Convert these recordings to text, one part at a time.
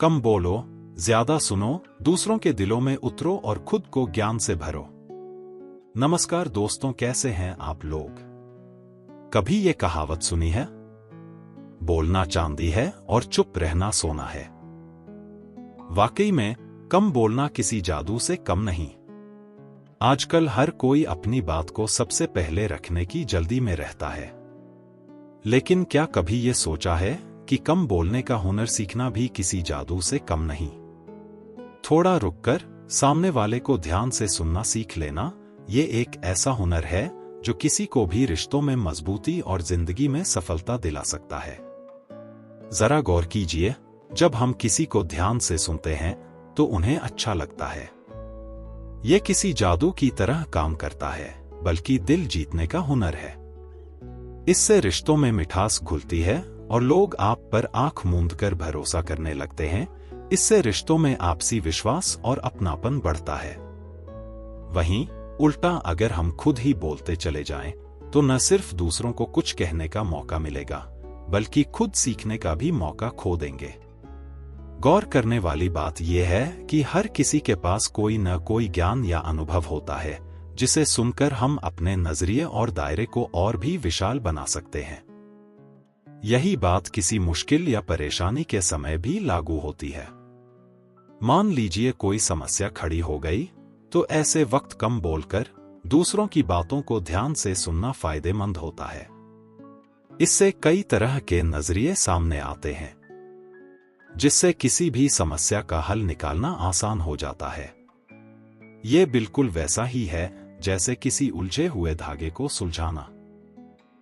कम बोलो, ज्यादा सुनो, दूसरों के दिलों में उतरो और खुद को ज्ञान से भरो। नमस्कार दोस्तों, कैसे हैं आप लोग? कभी ये कहावत सुनी है? बोलना चांदी है और चुप रहना सोना है। वाकई में कम बोलना किसी जादू से कम नहीं। आजकल हर कोई अपनी बात को सबसे पहले रखने की जल्दी में रहता है। लेकिन क्या कभी ये सोचा है कि कम बोलने का हुनर सीखना भी किसी जादू से कम नहीं? थोड़ा रुककर सामने वाले को ध्यान से सुनना सीख लेना, ये एक ऐसा हुनर है जो किसी को भी रिश्तों में मजबूती और जिंदगी में सफलता दिला सकता है। जरा गौर कीजिए, जब हम किसी को ध्यान से सुनते हैं तो उन्हें अच्छा लगता है। यह किसी जादू की तरह काम करता है, बल्कि दिल जीतने का हुनर है। इससे रिश्तों में मिठास घुलती है और लोग आप पर आंख मूंदकर भरोसा करने लगते हैं। इससे रिश्तों में आपसी विश्वास और अपनापन बढ़ता है। वहीं उल्टा अगर हम खुद ही बोलते चले जाएं, तो न सिर्फ दूसरों को कुछ कहने का मौका मिलेगा, बल्कि खुद सीखने का भी मौका खो देंगे। गौर करने वाली बात यह है कि हर किसी के पास कोई न कोई ज्ञान या अनुभव होता है, जिसे सुनकर हम अपने नजरिए और दायरे को और भी विशाल बना सकते हैं। यही बात किसी मुश्किल या परेशानी के समय भी लागू होती है। मान लीजिए कोई समस्या खड़ी हो गई, तो ऐसे वक्त कम बोलकर दूसरों की बातों को ध्यान से सुनना फायदेमंद होता है। इससे कई तरह के नजरिए सामने आते हैं, जिससे किसी भी समस्या का हल निकालना आसान हो जाता है। ये बिल्कुल वैसा ही है जैसे किसी उलझे हुए धागे को सुलझाना।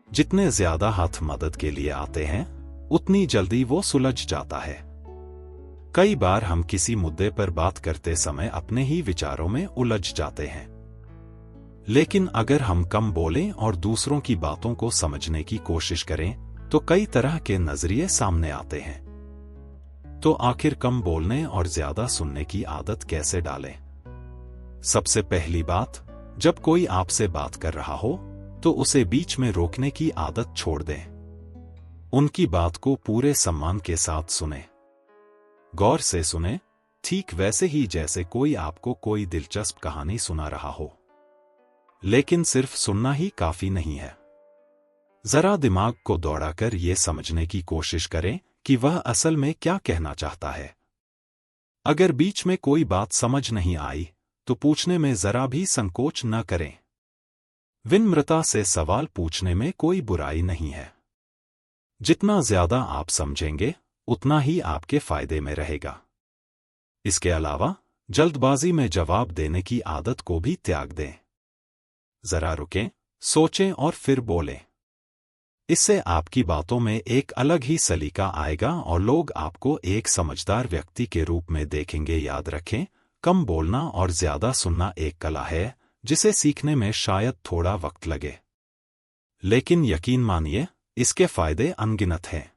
जितने ज्यादा हाथ मदद के लिए आते हैं, उतनी जल्दी वो सुलझ जाता है। कई बार हम किसी मुद्दे पर बात करते समय अपने ही विचारों में उलझ जाते हैं। लेकिन अगर हम कम बोलें और दूसरों की बातों को समझने की कोशिश करें, तो कई तरह के नजरिए सामने आते हैं। तो आखिर कम बोलने और ज्यादा सुनने की आदत कैसे डालें? सबसे पहली बात, जब कोई आपसे बात कर रहा हो तो उसे बीच में रोकने की आदत छोड़ दें। उनकी बात को पूरे सम्मान के साथ सुने। गौर से सुने, ठीक वैसे ही जैसे कोई आपको कोई दिलचस्प कहानी सुना रहा हो। लेकिन सिर्फ सुनना ही काफी नहीं है। जरा दिमाग को दौड़ाकर यह समझने की कोशिश करें कि वह असल में क्या कहना चाहता है। अगर बीच में कोई बात समझ नहीं आई, तो पूछने में जरा भी संकोच न करें। विनम्रता से सवाल पूछने में कोई बुराई नहीं है। जितना ज्यादा आप समझेंगे, उतना ही आपके फायदे में रहेगा। इसके अलावा जल्दबाजी में जवाब देने की आदत को भी त्याग दें। जरा रुकें, सोचें और फिर बोलें। इससे आपकी बातों में एक अलग ही सलीका आएगा और लोग आपको एक समझदार व्यक्ति के रूप में देखेंगे। याद रखें, कम बोलना और ज्यादा सुनना एक कला है, जिसे सीखने में शायद थोड़ा वक्त लगे। लेकिन यकीन मानिए, इसके फायदे अनगिनत हैं।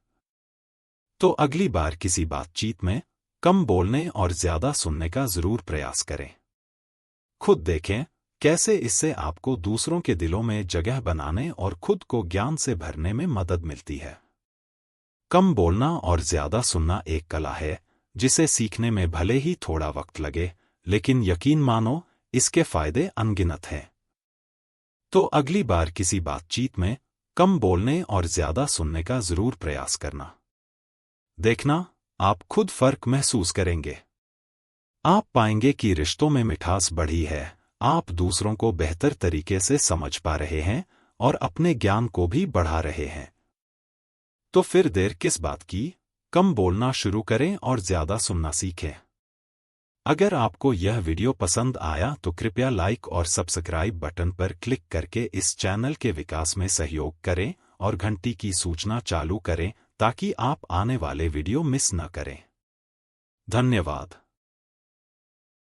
तो अगली बार किसी बातचीत में कम बोलने और ज्यादा सुनने का जरूर प्रयास करें। खुद देखें कैसे इससे आपको दूसरों के दिलों में जगह बनाने और खुद को ज्ञान से भरने में मदद मिलती है। कम बोलना और ज्यादा सुनना एक कला है, जिसे सीखने में भले ही थोड़ा वक्त लगे, लेकिन यकीन मानो, इसके फायदे अनगिनत हैं। तो अगली बार किसी बातचीत में कम बोलने और ज्यादा सुनने का जरूर प्रयास करना। देखना, आप खुद फर्क महसूस करेंगे। आप पाएंगे कि रिश्तों में मिठास बढ़ी है, आप दूसरों को बेहतर तरीके से समझ पा रहे हैं और अपने ज्ञान को भी बढ़ा रहे हैं। तो फिर देर किस बात की, कम बोलना शुरू करें और ज्यादा सुनना सीखें। अगर आपको यह वीडियो पसंद आया तो कृपया लाइक और सब्सक्राइब बटन पर क्लिक करके इस चैनल के विकास में सहयोग करें और घंटी की सूचना चालू करें, ताकि आप आने वाले वीडियो मिस न करें। धन्यवाद।